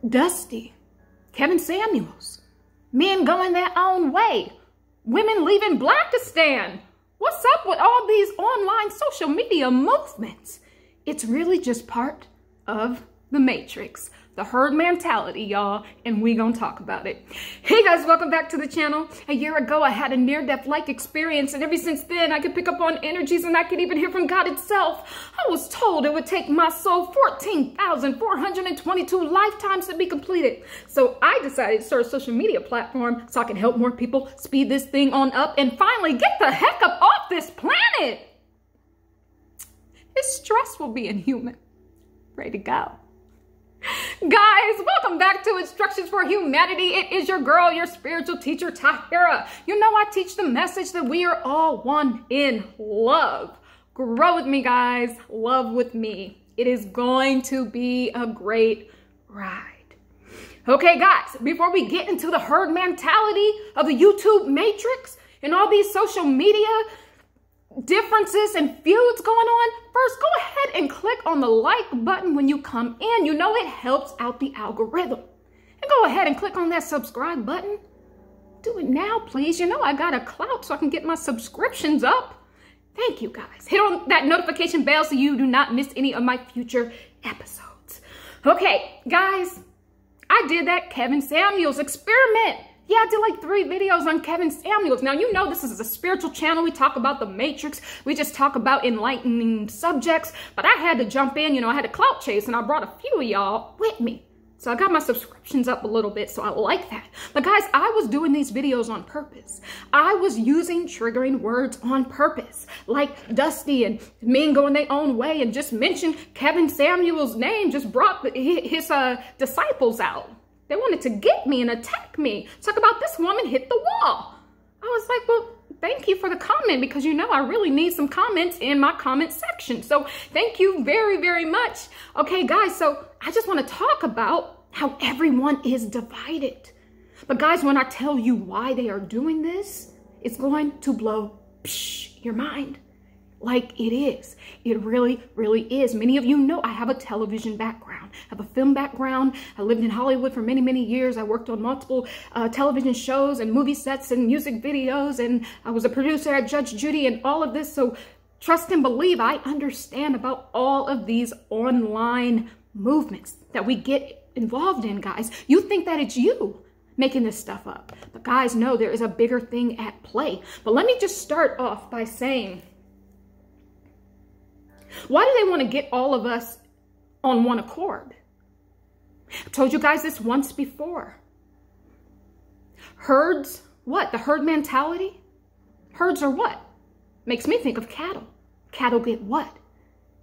Dusty, Kevin Samuels, men going their own way, women leaving Blackistan. What's up with all these online social media movements? It's really just part of the matrix, the herd mentality, y'all, and we gonna talk about it. Hey guys, welcome back to the channel. A year ago, I had a near-death-like experience, and ever since then, I could pick up on energies and I could even hear from God itself. I was told it would take my soul 14,422 lifetimes to be completed. So I decided to start a social media platform so I can help more people speed this thing on up and finally get the heck up off this planet. It's stressful being human. Ready to go. Guys, welcome back to Instructions for Humanity. It is your girl, your spiritual teacher, Tahirah. You know, I teach the message that we are all one in love. Grow with me, guys. Love with me. It is going to be a great ride. Okay, guys, before we get into the herd mentality of the YouTube matrix and all these social media differences and feuds going on, first go ahead and click on the like button when you come in. You know it helps out the algorithm. And go ahead and click on that subscribe button. Do it now, please. You know I got a clout so I can get my subscriptions up. Thank you, guys. Hit on that notification bell so you do not miss any of my future episodes. Okay, guys, I did that Kevin Samuels experiment. Yeah, I did like 3 videos on Kevin Samuels. Now, you know this is a spiritual channel. We talk about the matrix. We just talk about enlightening subjects. But I had to jump in. You know, I had a clout chase, and I brought a few of y'all with me. So I got my subscriptions up a little bit, so I like that. But guys, I was doing these videos on purpose. I was using triggering words on purpose, like Dusty and men going their own way, and just mention Kevin Samuels' name just brought his disciples out. They wanted to get me and attack me. Talk about this woman hit the wall. I was like, well, thank you for the comment, because you know I really need some comments in my comment section. So thank you very, very much. Okay, guys, so I just want to talk about how everyone is divided. But guys, when I tell you why they are doing this, it's going to blow your mind. Like it is. It really, really is. Many of you know I have a television background. I have a film background. I lived in Hollywood for many, many years. I worked on multiple television shows and movie sets and music videos. And I was a producer at Judge Judy and all of this. So trust and believe I understand about all of these online movements that we get involved in, guys. You think that it's you making this stuff up. But guys, no, there is a bigger thing at play. But let me just start off by saying, why do they want to get all of us on one accord? I told you guys this once before. Herds, what? The herd mentality? Herds are what? Makes me think of cattle. Cattle get what?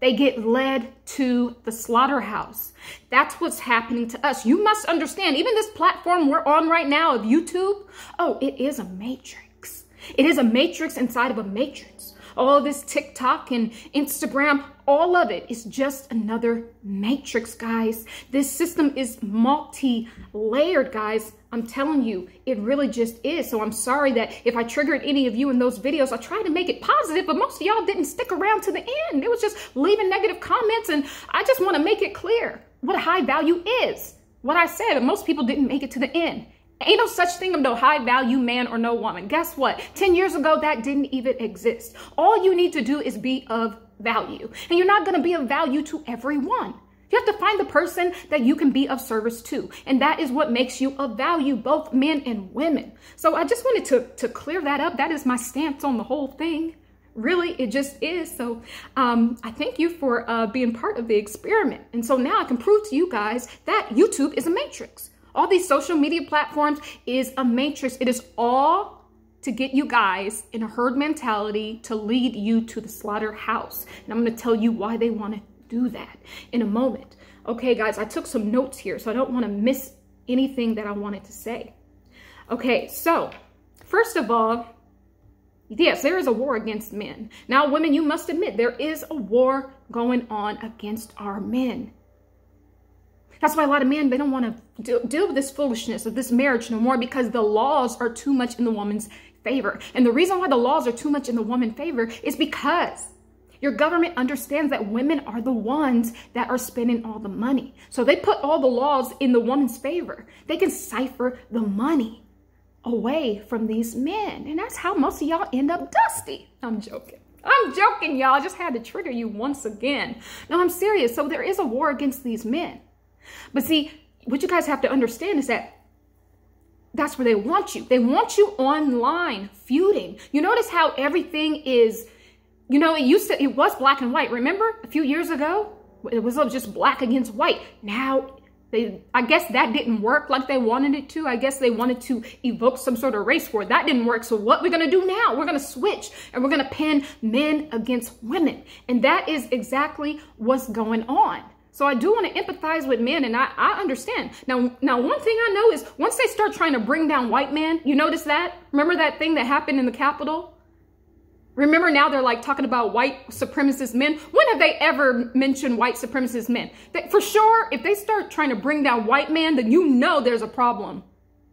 They get led to the slaughterhouse. That's what's happening to us. You must understand, even this platform we're on right now of YouTube, oh, it is a matrix. It is a matrix inside of a matrix. All this TikTok and Instagram, all of it is just another matrix, guys. This system is multi-layered, guys. I'm telling you, it really just is. So I'm sorry that if I triggered any of you in those videos, I tried to make it positive, but most of y'all didn't stick around to the end. It was just leaving negative comments, and I just want to make it clear what high value is. What I said, and most people didn't make it to the end. Ain't no such thing of no high value man or no woman. Guess what? 10 years ago, that didn't even exist. All you need to do is be of value. And you're not going to be of value to everyone. You have to find the person that you can be of service to. And that is what makes you of value, both men and women. So I just wanted to clear that up. That is my stance on the whole thing. Really, it just is. So I thank you for being part of the experiment. And so now I can prove to you guys that YouTube is a matrix. All these social media platforms is a matrix. It is all to get you guys in a herd mentality to lead you to the slaughterhouse. And I'm going to tell you why they want to do that in a moment. Okay, guys, I took some notes here, so I don't want to miss anything that I wanted to say. Okay, so first of all, yes, there is a war against men. Now, women, you must admit there is a war going on against our men. That's why a lot of men, they don't want to deal with this foolishness of this marriage no more, because the laws are too much in the woman's favor. And the reason why the laws are too much in the woman's favor is because Your government understands that women are the ones that are spending all the money. So they put all the laws in the woman's favor. They can cipher the money away from these men. And that's how most of y'all end up dusty. I'm joking. I'm joking, y'all. I just had to trigger you once again. No, I'm serious. So there is a war against these men. But see, what you guys have to understand is that that's where they want you. They want you online feuding. You notice how everything is, you know, it was black and white. Remember a few years ago, it was just black against white. Now, I guess that didn't work like they wanted it to. I guess they wanted to evoke some sort of race war. That didn't work. So what we're going to do now, we're going to switch and we're going to pin men against women. And that is exactly what's going on. So I do want to empathize with men, and I understand. Now, one thing I know is once they start trying to bring down white men, you notice that? Remember that thing that happened in the Capitol? Remember now they're like talking about white supremacist men. When have they ever mentioned white supremacist men? For sure, if they start trying to bring down white men, then you know there's a problem.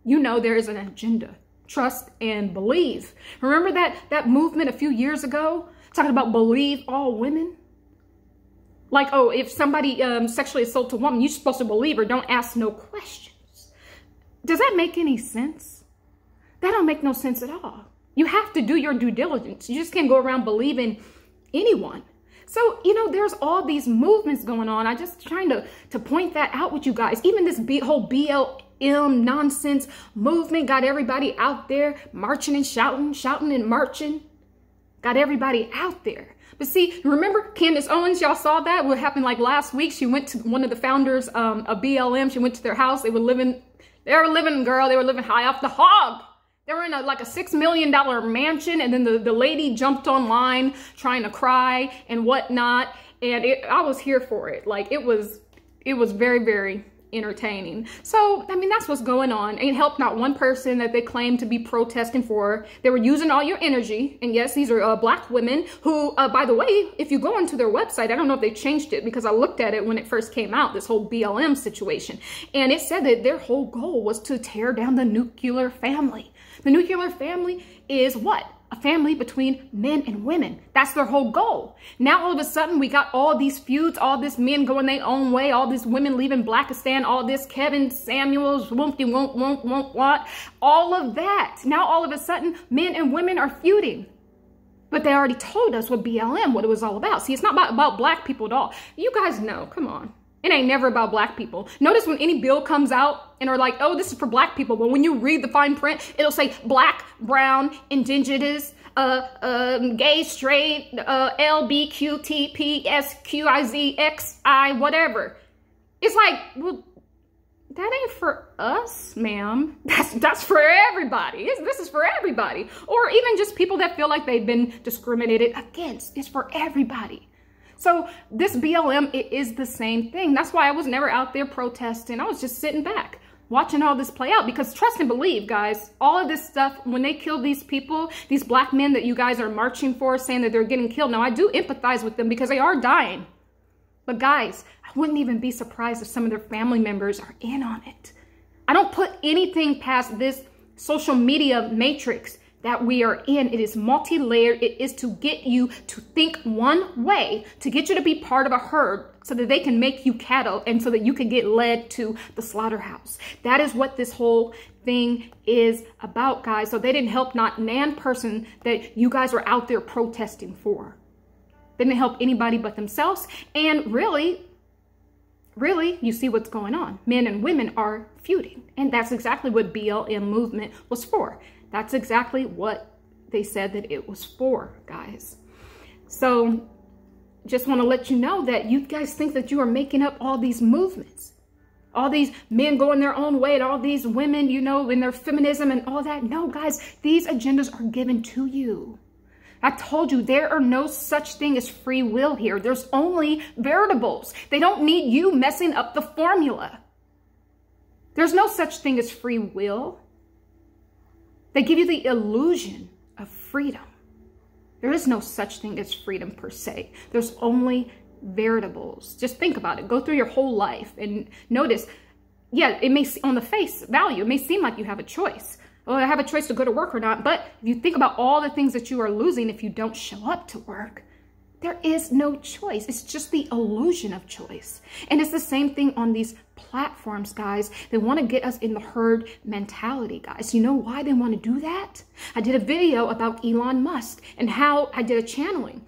You know there is an agenda. Trust and believe. Remember that movement a few years ago talking about believe all women? Like, oh, if somebody sexually assaults a woman, you're supposed to believe her. Don't ask no questions. Does that make any sense? That don't make no sense at all. You have to do your due diligence. You just can't go around believing anyone. So, you know, there's all these movements going on. I just trying to point that out with you guys. Even this whole BLM nonsense movement got everybody out there marching and shouting and marching. Got everybody out there. But see, remember Candace Owens? Y'all saw that? What happened like last week? She went to one of the founders of BLM. She went to their house. They were living, girl. They were living high off the hog. They were in like a $6 million mansion, and then the lady jumped online trying to cry and whatnot. And I was here for it. Like it was very, very entertaining. So, I mean, that's what's going on. Ain't helped not one person that they claim to be protesting for. They were using all your energy. And yes, these are black women who, by the way, if you go onto their website, I don't know if they changed it because I looked at it when it first came out, this whole BLM situation. And it said that their whole goal was to tear down the nuclear family. The nuclear family is what? A family between men and women. That's their whole goal. Now, all of a sudden, we got all these feuds, all this men going their own way, all these women leaving Blackistan, all this Kevin Samuels, won't, all of that. Now, all of a sudden, men and women are feuding. But they already told us what BLM, what it was all about. See, it's not about black people at all. You guys know, come on. It ain't never about black people. Notice when any bill comes out and are like, oh, this is for black people. But when you read the fine print, it'll say black, brown, indigenous, gay, straight, LBQTPSQIZXI, whatever. It's like, well, that ain't for us, ma'am. That's for everybody. This is for everybody. Or even just people that feel like they've been discriminated against. It's for everybody. So this BLM, it is the same thing. That's why I was never out there protesting. I was just sitting back watching all this play out, because trust and believe, guys, all of this stuff, when they kill these people, these black men that you guys are marching for, saying that they're getting killed. Now, I do empathize with them because they are dying. But guys, I wouldn't even be surprised if some of their family members are in on it. I don't put anything past this social media matrix that we are in. It is multi-layered. It is to get you to think one way, to get you to be part of a herd so that they can make you cattle and so that you can get led to the slaughterhouse. That is what this whole thing is about, guys. So they didn't help not nan person that you guys were out there protesting for. They didn't help anybody but themselves. And really, you see what's going on. Men and women are feuding. And that's exactly what BLM movement was for. That's exactly what they said that it was for, guys. So just want to let you know that you guys think that you are making up all these movements. All these men going their own way and all these women, you know, in their feminism and all that. No, guys, these agendas are given to you. I told you there are no such thing as free will here. There's only variables. They don't need you messing up the formula. There's no such thing as free will. They give you the illusion of freedom. There is no such thing as freedom per se. There's only variables. Just think about it. Go through your whole life and notice, yeah, it may, on the face value, it may seem like you have a choice. Well, I have a choice to go to work or not. But if you think about all the things that you are losing if you don't show up to work, There is no choice. It's just the illusion of choice. And it's the same thing on these platforms, guys. They want to get us in the herd mentality, guys. You know why they want to do that? I did a video about Elon Musk and how I did a channeling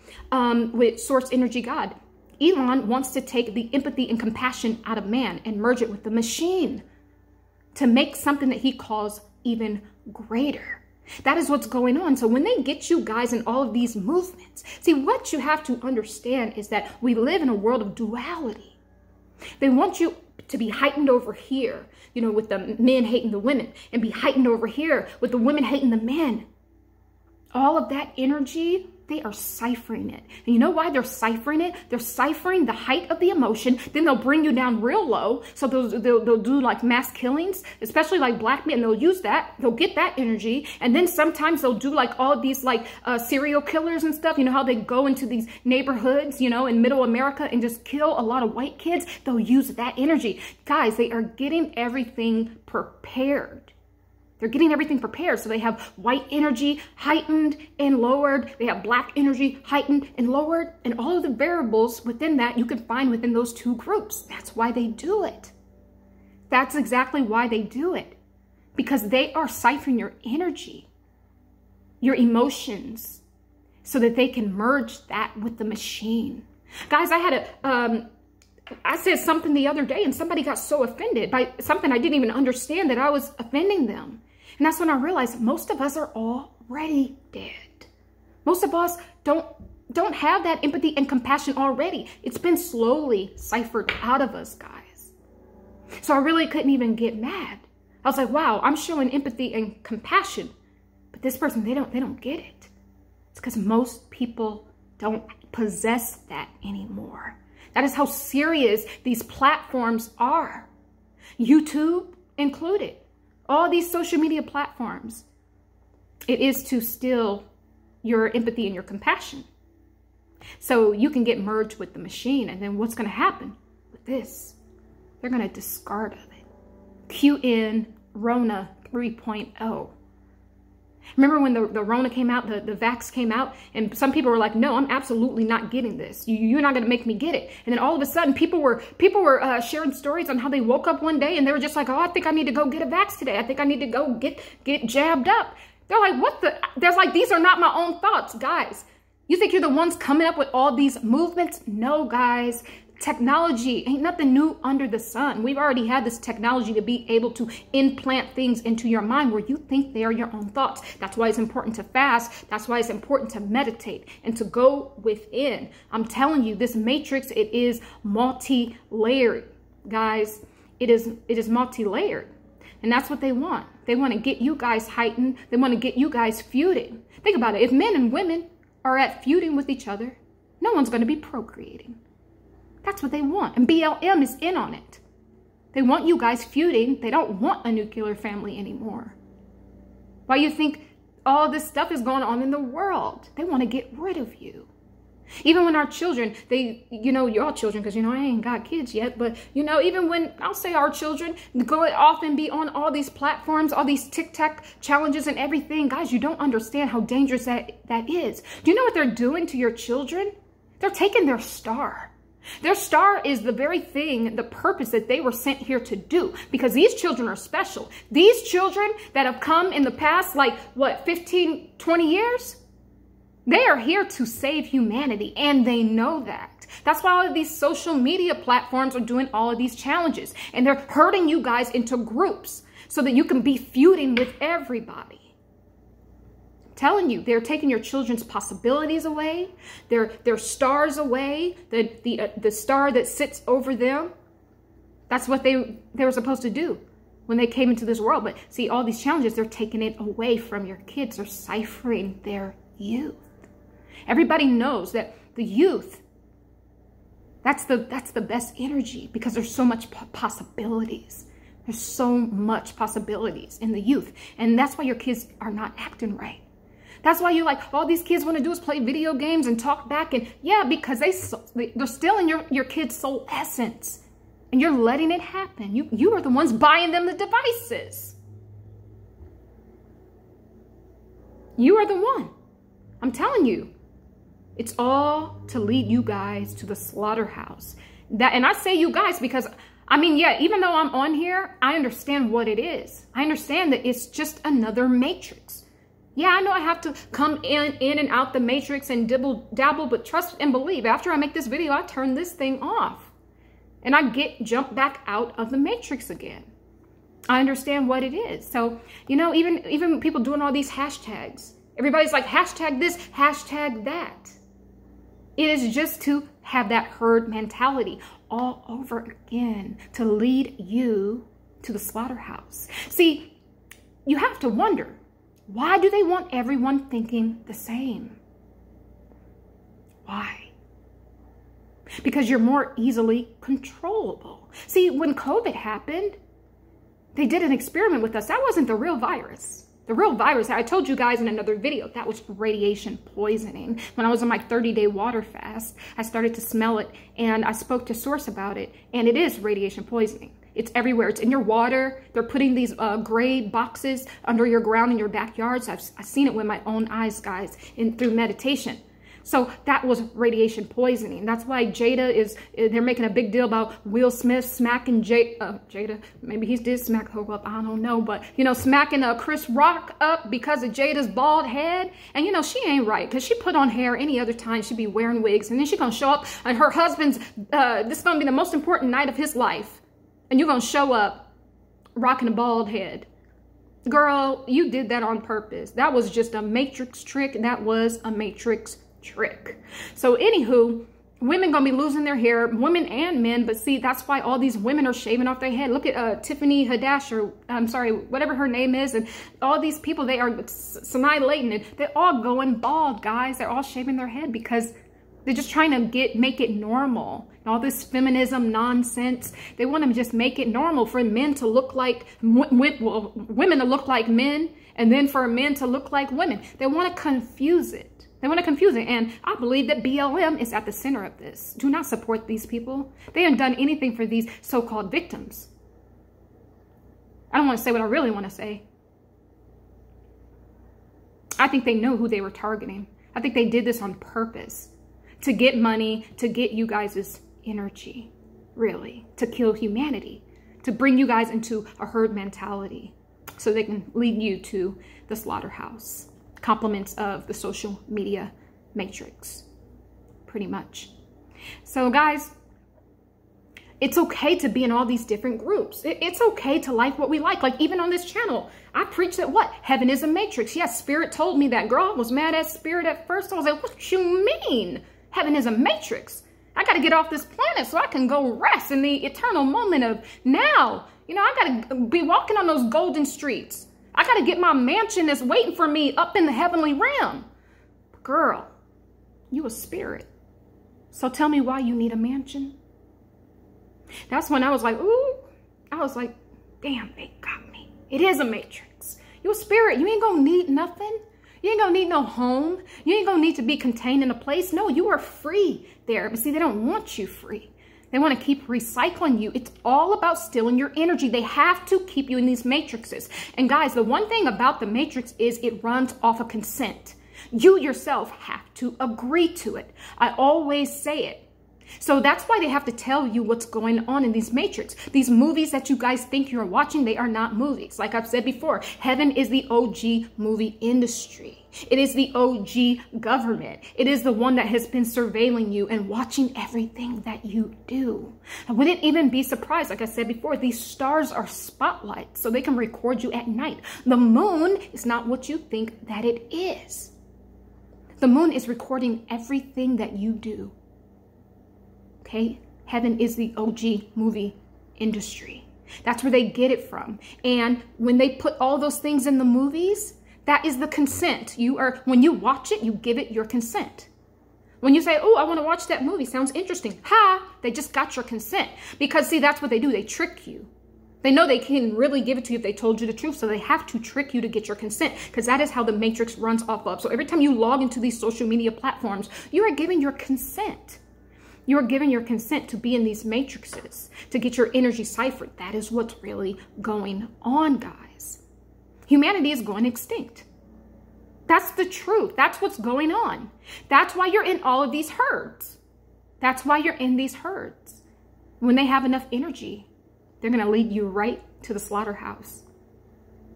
with Source Energy God. Elon wants to take the empathy and compassion out of man and merge it with the machine to make something that he calls even greater. That is what's going on. So when they get you guys in all of these movements, see, what you have to understand is that we live in a world of duality. They want you to be heightened over here, you know, with the men hating the women, and be heightened over here with the women hating the men. All of that energy, they are ciphering it. And you know why they're ciphering it? They're ciphering the height of the emotion. Then they'll bring you down real low. So they'll do like mass killings, especially like black men. They'll use that. They'll get that energy. And then sometimes they'll do like all these like serial killers and stuff. You know how they go into these neighborhoods, you know, in middle America and just kill a lot of white kids? They'll use that energy. Guys, they are getting everything prepared. They're getting everything prepared. So they have white energy heightened and lowered. They have black energy heightened and lowered. And all of the variables within that you can find within those two groups. That's why they do it. That's exactly why they do it. Because they are ciphering your energy, your emotions, so that they can merge that with the machine. Guys, I said something the other day and somebody got so offended by something I didn't even understand that I was offending them. And that's when I realized most of us are already dead. Most of us don't have that empathy and compassion already. It's been slowly ciphered out of us, guys. So I really couldn't even get mad. I was like, wow, I'm showing empathy and compassion, but this person, they don't get it. It's because most people don't possess that anymore. That is how serious these platforms are. YouTube included. All these social media platforms. It is to steal your empathy and your compassion. So you can get merged with the machine. And then what's going to happen with this? They're going to discard of it. Cue in Rona 3.0. Remember when the Rona came out, the vax came out, and some people were like, no, I'm absolutely not getting this. You're not going to make me get it. And then all of a sudden, people were sharing stories on how they woke up one day and they were just like, oh, I think I need to go get a vax today. I think I need to go get jabbed up. They're like, what the? There's like, these are not my own thoughts, guys. You think you're the ones coming up with all these movements? No, guys. Technology ain't nothing new under the sun. We've already had this technology to be able to implant things into your mind where you think they are your own thoughts. That's why it's important to fast. That's why it's important to meditate and to go within. I'm telling you, this matrix, it is multi-layered, guys. It is multi-layered. And that's what they want. They want to get you guys heightened. They want to get you guys feuding. Think about it. If men and women are at feuding with each other, no one's going to be procreating. That's what they want. And BLM is in on it. They want you guys feuding. They don't want a nuclear family anymore. Why you think all this stuff is going on in the world? They want to get rid of you. Even when our children, your children, because, I ain't got kids yet, but, even when, I'll say our children, go off and be on all these platforms, all these TikTok challenges and everything. Guys, you don't understand how dangerous that is. Do you know what they're doing to your children? They're taking their star. Their star is the very thing, the purpose that they were sent here to do, because these children are special. These children that have come in the past, 15, 20 years, they are here to save humanity, and they know that. That's why all of these social media platforms are doing all of these challenges, and they're herding you guys into groups so that you can be feuding with everybody. Telling you, they're taking your children's possibilities away, their stars away, the star that sits over them. That's what they were supposed to do when they came into this world. But see, all these challenges, they're taking it away from your kids. They're ciphering their youth. Everybody knows that the youth, that's the best energy, because there's so much possibilities. There's so much possibilities in the youth, and that's why your kids are not acting right. That's why all these kids want to do is play video games and talk back. And yeah, because they're stealing your kid's soul essence. And you're letting it happen. You are the ones buying them the devices. You are the one. I'm telling you. It's all to lead you guys to the slaughterhouse. And I say you guys because, I mean, yeah, even though I'm on here, I understand what it is. I understand that it's just another matrix. Yeah, I know I have to come in and out the matrix and dabble, but trust and believe, after I make this video, I turn this thing off and I jump back out of the matrix again. I understand what it is. So, you know, even people doing all these hashtags, everybody's like, hashtag this, hashtag that. It is just to have that herd mentality all over again, to lead you to the slaughterhouse. See, you have to wonder, why do they want everyone thinking the same? Why? Because you're more easily controllable. See, when COVID happened, they did an experiment with us. That wasn't the real virus. The real virus, I told you guys in another video, that was radiation poisoning. When I was on my 30-day water fast, I started to smell it and I spoke to Source about it, and it is radiation poisoning. It's everywhere. It's in your water. They're putting these gray boxes under your ground in your backyards. I've seen it with my own eyes, guys, through meditation. So that was radiation poisoning. That's why they're making a big deal about Will Smith smacking Jada. Maybe he did smack her up, I don't know. But, you know, smacking Chris Rock up because of Jada's bald head. And, you know, she ain't right, because she put on hair any other time. She'd be wearing wigs. And then she's going to show up and her husband's, this is going to be the most important night of his life. And you're going to show up rocking a bald head. Girl, you did that on purpose. That was just a matrix trick. That was a matrix trick. So anywho, women gonna be losing their hair, women and men. But see, that's why all these women are shaving off their head. Look at Tiffany Haddish, or I'm sorry, whatever her name is, and all these people, they are annihilating it. They're all going bald, guys. They're all shaving their head because they're just trying to make it normal. All this feminism nonsense. They want to just make it normal for men to look like women to look like men, and then for men to look like women. They want to confuse it. They want to confuse it. And I believe that BLM is at the center of this. Do not support these people. They haven't done anything for these so-called victims. I don't want to say what I really want to say. I think they know who they were targeting. I think they did this on purpose to get money, to get you guys' energy, really, to kill humanity, to bring you guys into a herd mentality so they can lead you to the slaughterhouse. Compliments of the social media matrix, pretty much. So guys, it's okay to be in all these different groups. It's okay to like what we like. Like even on this channel, I preach that what? Heaven is a matrix. Yes, Spirit told me that. Girl, I was mad at Spirit at first. I was like, what you mean? Heaven is a matrix. I got to get off this planet so I can go rest in the eternal moment of now. You know, I got to be walking on those golden streets. I got to get my mansion that's waiting for me up in the heavenly realm. Girl, you a spirit. So tell me why you need a mansion. That's when I was like, ooh, I was like, damn, they got me. It is a matrix. You a spirit. You ain't going to need nothing. You ain't going to need no home. You ain't going to need to be contained in a place. No, you are free there. But see, they don't want you free. They want to keep recycling you. It's all about stealing your energy. They have to keep you in these matrices. And guys, the one thing about the matrix is it runs off of consent. You yourself have to agree to it. I always say it. So that's why they have to tell you what's going on in these matrix. These movies that you guys think you're watching, they are not movies. Like I've said before, heaven is the OG movie industry. It is the OG government. It is the one that has been surveilling you and watching everything that you do. I wouldn't even be surprised. Like I said before, these stars are spotlights, so they can record you at night. The moon is not what you think that it is. The moon is recording everything that you do. Okay, heaven is the OG movie industry. That's where they get it from. And when they put all those things in the movies, that is the consent. When you watch it, you give it your consent. When you say, oh, I want to watch that movie, sounds interesting. Ha, they just got your consent. Because see, that's what they do. They trick you. They know they can really give it to you if they told you the truth. So they have to trick you to get your consent, because that is how the matrix runs off of. So every time you log into these social media platforms, you are giving your consent. You are giving your consent to be in these matrices, to get your energy ciphered. That is what's really going on, guys. Humanity is going extinct. That's the truth. That's what's going on. That's why you're in all of these herds. That's why you're in these herds. When they have enough energy, they're going to lead you right to the slaughterhouse.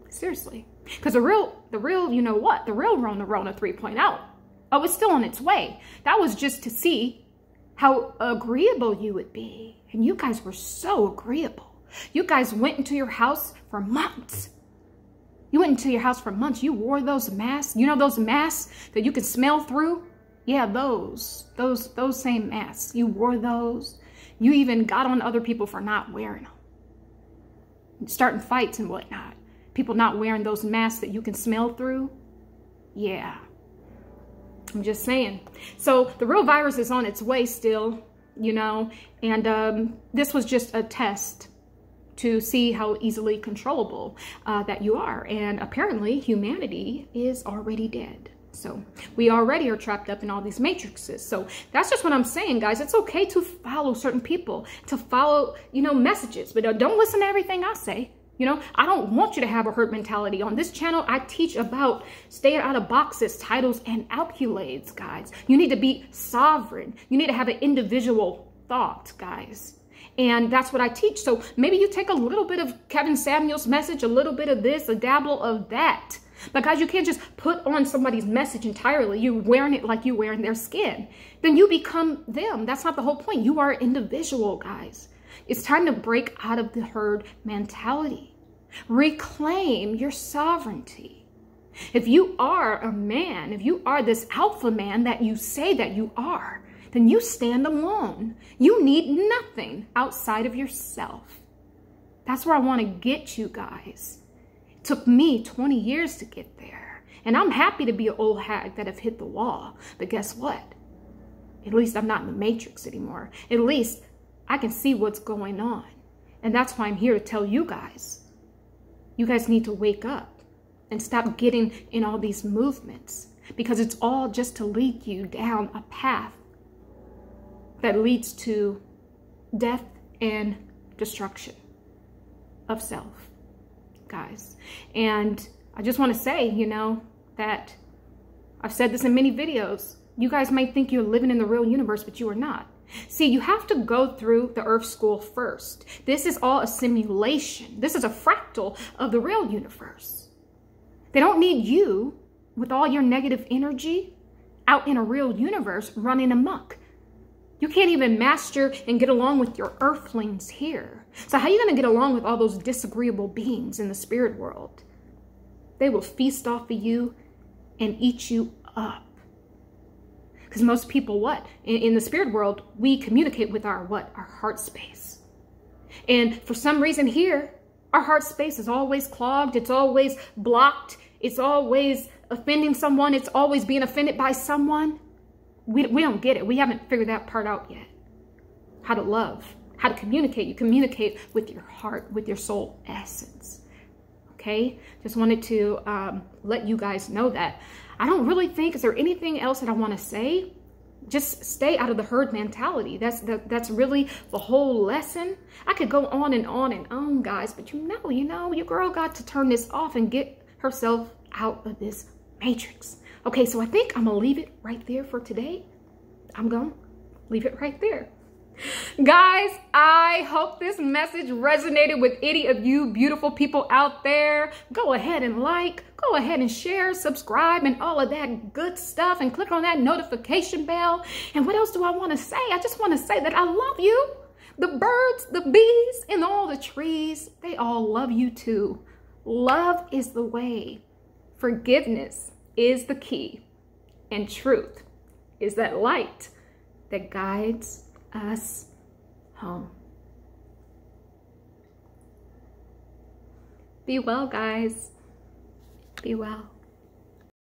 Seriously. Because the real, you know what? The real Rona 3.0. Oh, it's still on its way. That was just to see how agreeable you would be. And you guys were so agreeable. You guys went into your house for months. You went into your house for months. You wore those masks. You know those masks that you can smell through? Yeah, those same masks. You wore those. You even got on other people for not wearing them. Starting fights and whatnot. People not wearing those masks that you can smell through. Yeah. I'm just saying. So the real virus is on its way still, you know, and this was just a test to see how easily controllable that you are. And apparently humanity is already dead. So we already are trapped up in all these matrices. So that's just what I'm saying, guys. It's okay to follow certain people, to follow, you know, messages, but don't listen to everything I say. You know, I don't want you to have a herd mentality. On this channel, I teach about staying out of boxes, titles, and accolades, guys. You need to be sovereign. You need to have an individual thought, guys. And that's what I teach. So maybe you take a little bit of Kevin Samuel's message, a little bit of this, a dabble of that. But guys, you can't just put on somebody's message entirely. You're wearing it like you're wearing their skin. Then you become them. That's not the whole point. You are an individual, guys. It's time to break out of the herd mentality. Reclaim your sovereignty. If you are a man, if you are this alpha man that you say that you are, then you stand alone. You need nothing outside of yourself. That's where I want to get you guys. It took me 20 years to get there. And I'm happy to be an old hag that have hit the wall. But guess what? At least I'm not in the matrix anymore. At least I can see what's going on. And that's why I'm here to tell you guys. You guys need to wake up and stop getting in all these movements, because it's all just to lead you down a path that leads to death and destruction of self, guys. And I just want to say, you know, that I've said this in many videos. You guys might think you're living in the real universe, but you are not. See, you have to go through the Earth School first. This is all a simulation. This is a fractal of the real universe. They don't need you with all your negative energy out in a real universe running amok. You can't even master and get along with your earthlings here. So how are you going to get along with all those disagreeable beings in the spirit world? They will feast off of you and eat you up. Because most people, what? In the spirit world, we communicate with our what? Our heart space. And for some reason here, our heart space is always clogged. It's always blocked. It's always offending someone. It's always being offended by someone. We don't get it. We haven't figured that part out yet. How to love, how to communicate. You communicate with your heart, with your soul essence. Okay? Just wanted to let you guys know that. I don't really think, is there anything else that I want to say? Just stay out of the herd mentality. That's really the whole lesson. I could go on and on and on, guys, but you know, your girl got to turn this off and get herself out of this matrix. Okay, so I think I'm going to leave it right there for today. I'm going to leave it right there. Guys, I hope this message resonated with any of you beautiful people out there. Go ahead and like, go ahead and share, subscribe, and all of that good stuff, and click on that notification bell. And what else do I want to say? I just want to say that I love you. The birds, the bees, and all the trees, they all love you too. Love is the way. Forgiveness is the key. And truth is that light that guides us home. Be well, guys. Be well.